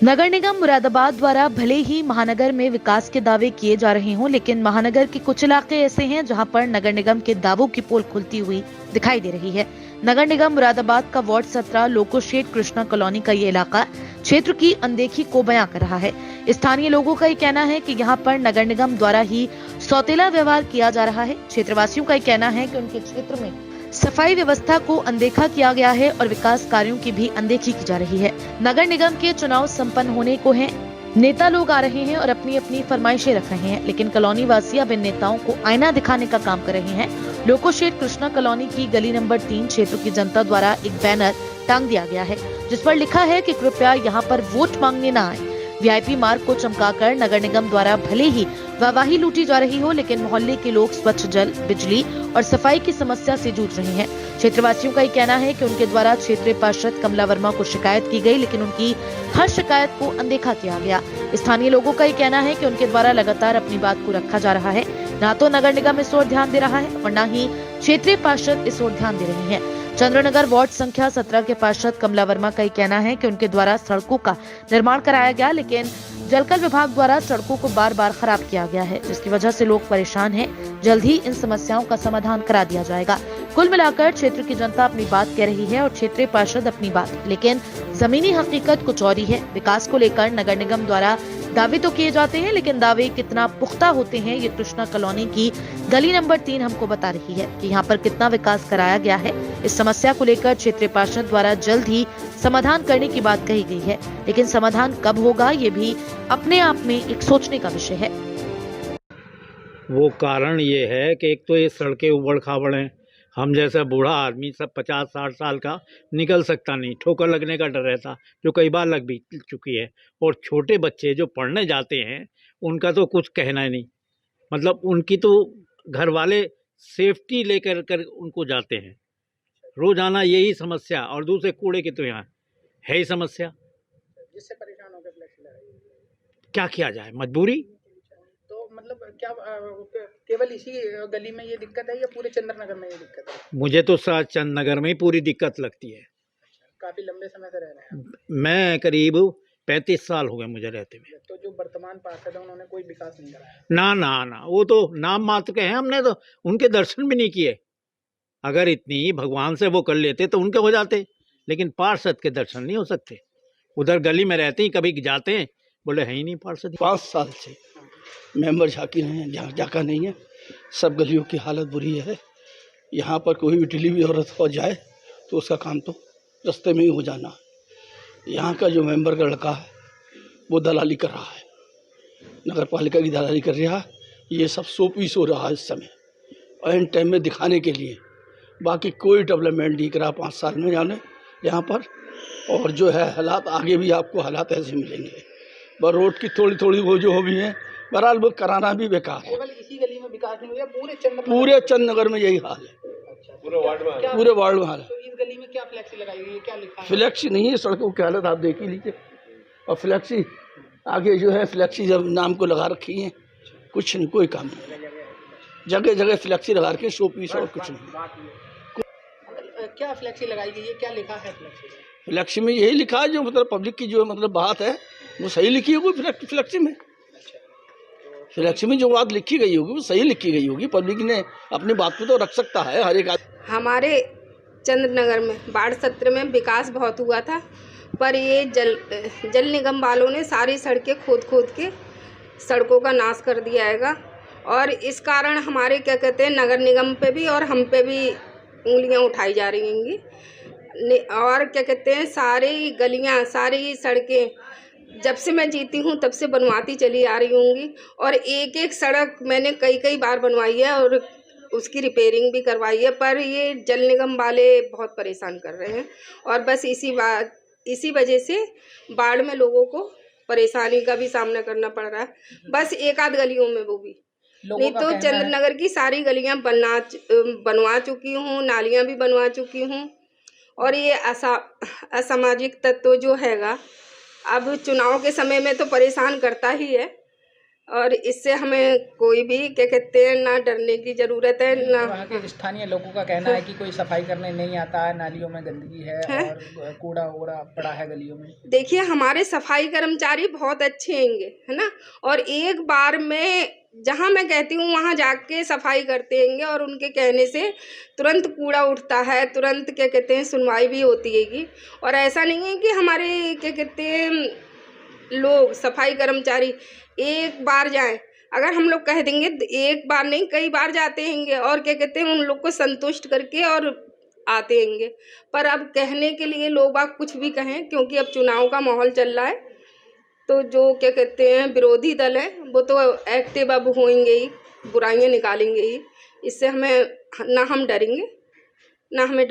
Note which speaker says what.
Speaker 1: नगर निगम मुरादाबाद द्वारा भले ही महानगर में विकास के दावे किए जा रहे हों, लेकिन महानगर के कुछ इलाके ऐसे हैं जहां पर नगर निगम के दावों की पोल खुलती हुई दिखाई दे रही है। नगर निगम मुरादाबाद का वार्ड 17 लोकोशेड कृष्णा कॉलोनी का ये इलाका क्षेत्र की अनदेखी को बयां कर रहा है। स्थानीय लोगों का ये कहना है कि यहाँ पर नगर निगम द्वारा ही सौतेला व्यवहार किया जा रहा है। क्षेत्रवासियों का ये कहना है कि उनके क्षेत्र में सफाई व्यवस्था को अनदेखा किया गया है और विकास कार्यों की भी अनदेखी की जा रही है। नगर निगम के चुनाव संपन्न होने को हैं, नेता लोग आ रहे हैं और अपनी अपनी फरमाइशें रख रहे हैं, लेकिन कॉलोनी वासी अब इन नेताओं को आईना दिखाने का काम कर रहे हैं। लोकोशेड कृष्णा कॉलोनी की गली नंबर 3 क्षेत्र की जनता द्वारा एक बैनर टांग दिया गया है, जिस पर लिखा है कि कृपया यहाँ पर वोट मांगने न आए। वीआईपी मार्ग को चमकाकर नगर निगम द्वारा भले ही वाहवाही लूटी जा रही हो, लेकिन मोहल्ले के लोग स्वच्छ जल, बिजली और सफाई की समस्या से जूझ रहे हैं। क्षेत्रवासियों का ये कहना है कि उनके द्वारा क्षेत्रीय पार्षद कमला वर्मा को शिकायत की गई, लेकिन उनकी हर शिकायत को अनदेखा किया गया। स्थानीय लोगों का ये कहना है कि उनके द्वारा लगातार अपनी बात को रखा जा रहा है। न तो नगर निगम इस ओर ध्यान दे रहा है और न ही क्षेत्रीय पार्षद इस ओर ध्यान दे रही है। चंद्रनगर वार्ड संख्या 17 के पार्षद कमला वर्मा का ये कहना है कि उनके द्वारा सड़कों का निर्माण कराया गया, लेकिन जलकल विभाग द्वारा सड़कों को बार बार खराब किया गया है, जिसकी वजह से लोग परेशान हैं। जल्द ही इन समस्याओं का समाधान करा दिया जाएगा। कुल मिलाकर क्षेत्र की जनता अपनी बात कह रही है और क्षेत्रीय पार्षद अपनी बात, लेकिन जमीनी हकीकत कुछ और ही है। विकास को लेकर नगर निगम द्वारा दावे तो किए जाते हैं, लेकिन दावे कितना पुख्ता होते हैं ये कृष्णा कॉलोनी की गली नंबर 3 हमको बता रही है कि यहाँ पर कितना विकास कराया गया है। इस समस्या को लेकर क्षेत्रीय पार्षद द्वारा जल्द ही समाधान करने की बात कही गई है, लेकिन समाधान कब होगा ये भी अपने आप में एक सोचने का विषय है।
Speaker 2: वो कारण ये है कि एक तो ये सड़कें उबड़ खाबड़ हैं। हम जैसा बूढ़ा आदमी सब 50-60 साल का निकल सकता नहीं, ठोकर लगने का डर रहता, जो कई बार लग भी चुकी है। और छोटे बच्चे जो पढ़ने जाते हैं उनका तो कुछ कहना ही नहीं, मतलब उनकी तो घर वाले सेफ्टी लेकर कर उनको जाते हैं। रोजाना यही समस्या, और दूसरे कूड़े की तो यहाँ है ही समस्या।
Speaker 3: जिससे परेशान होकर फ्लैक्स लगाई।
Speaker 2: क्या किया जाए, मजबूरी।
Speaker 3: तो मतलब क्या केवल इसी गली में ये दिक्कत है या पूरे चंद्रनगर में ये दिक्कत है?
Speaker 2: मुझे तो चंद नगर में ही पूरी दिक्कत लगती है।
Speaker 3: काफी लंबे समय से रह रहे हैं।
Speaker 2: मैं करीब 35 साल हो गए मुझे रहते हुए।
Speaker 3: तो जो वर्तमान पार्षद है उन्होंने कोई विकास नहीं कराया?
Speaker 2: ना ना ना, वो तो नाम मात्र के हैं, हमने तो उनके दर्शन भी नहीं किए। अगर इतनी भगवान से वो कर लेते तो उनके हो जाते, लेकिन पार्षद के दर्शन नहीं हो सकते। उधर गली में रहते ही कभी जाते हैं, बोले है ही नहीं पार्षद।
Speaker 4: 5 साल से मेंबर झाकी नहीं है, झाका नहीं है। सब गलियों की हालत बुरी है। यहाँ पर कोई भी डिलीवरी औरत हो जाए तो उसका काम तो रास्ते में ही हो जाना। यहाँ का जो मेंबर का लड़का है वो दलाली कर रहा है, नगर पालिका की दलाली कर रहा है। ये सब सोपीस हो रहा है इस समय एंड टाइम में दिखाने के लिए। बाकी कोई डेवलपमेंट नहीं करा 5 साल में जाने यहाँ पर। और जो है हालात आगे भी आपको हालात ऐसे मिलेंगे। पर रोड की थोड़ी थोड़ी वो जो भी है, बहरहाल वो कराना भी बेकार है।
Speaker 3: केवल इसी गली में विकास नहीं हुआ,
Speaker 4: पूरे चंद्रनगर में यही हाल है।
Speaker 3: पूरे वार्ड में हाल है। तो इस गली में क्या फ्लैक्सी लगाई हुई है, क्या लिखा है?
Speaker 4: फ्लैक्सी नहीं है, सड़कों की हालत आप देख ही लीजिए। और फ्लैक्सी आगे जो है फ्लैक्सी जब नाम को लगा रखी है, कुछ नहीं, कोई काम नहीं। जगह जगह फ्लैक्सी लगा रखे, शो पीस और कुछ नहीं।
Speaker 3: क्या फ्लैक्सी लगाई गई है, क्या लिखा है फ्लैक्सी?
Speaker 4: फ्लैक्सी में यही लिखा है जो मतलब पब्लिक की जो मतलब बात है वो सही लिखी होगी। फ्लैक्सी में फ्लैक्सी में जो बात लिखी गई होगी वो सही लिखी गई होगी। पब्लिक ने अपनी बात को तो रख सकता है हर एक आदमी।
Speaker 5: हमारे चंद्रनगर में वार्ड 17 में विकास बहुत हुआ था, पर ये जल निगम वालों ने सारी सड़कें खोद के सड़कों का नाश कर दिया है। और इस कारण हमारे क्या कहते हैं नगर निगम पे भी और हम पे भी उंगलियां उठाई जा रही होंगी। और क्या कहते हैं सारी गलियां, सारी सड़कें जब से मैं जीती हूँ तब से बनवाती चली आ रही होंगी। और एक एक सड़क मैंने कई बार बनवाई है और उसकी रिपेयरिंग भी करवाई है, पर ये जल निगम वाले बहुत परेशान कर रहे हैं। और बस इसी वजह से बाढ़ में लोगों को परेशानी का भी सामना करना पड़ रहा है। बस एक आध गलियों में वो भी नहीं तो चंद्रनगर की सारी गलियां बनवा चुकी हूँ, नालियां भी बनवा चुकी हूँ। और ये असामाजिक तत्व जो हैगा अब चुनाव के समय में तो परेशान करता ही है। और इससे हमें कोई भी क्या कहते हैं ना डरने की ज़रूरत है ना।
Speaker 3: वहाँ के स्थानीय लोगों का कहना है कि कोई सफाई करने नहीं आता है, नालियों में गंदगी है और कूड़ा वूड़ा पड़ा है गलियों में।
Speaker 5: देखिए हमारे सफाई कर्मचारी बहुत अच्छे हैंगे, है ना, और एक बार में जहाँ मैं कहती हूँ वहाँ जाके सफाई करते हैंगे और उनके कहने से तुरंत कूड़ा उठता है, तुरंत क्या कहते हैं सुनवाई भी होती हैगी। और ऐसा नहीं है कि हमारे क्या कहते हैं लोग सफाई कर्मचारी एक बार जाएं, अगर हम लोग कह देंगे एक बार नहीं कई बार जाते हैंगे और क्या कहते हैं उन लोग को संतुष्ट करके और आते हैंगे। पर अब कहने के लिए लोग बाग कुछ भी कहें, क्योंकि अब चुनाव का माहौल चल रहा है, तो जो क्या कहते हैं विरोधी दल है वो तो एक्टिव अब होंगे ही, बुराइयां निकालेंगे ही। इससे हमें ना हम डरेंगे ना हमें डर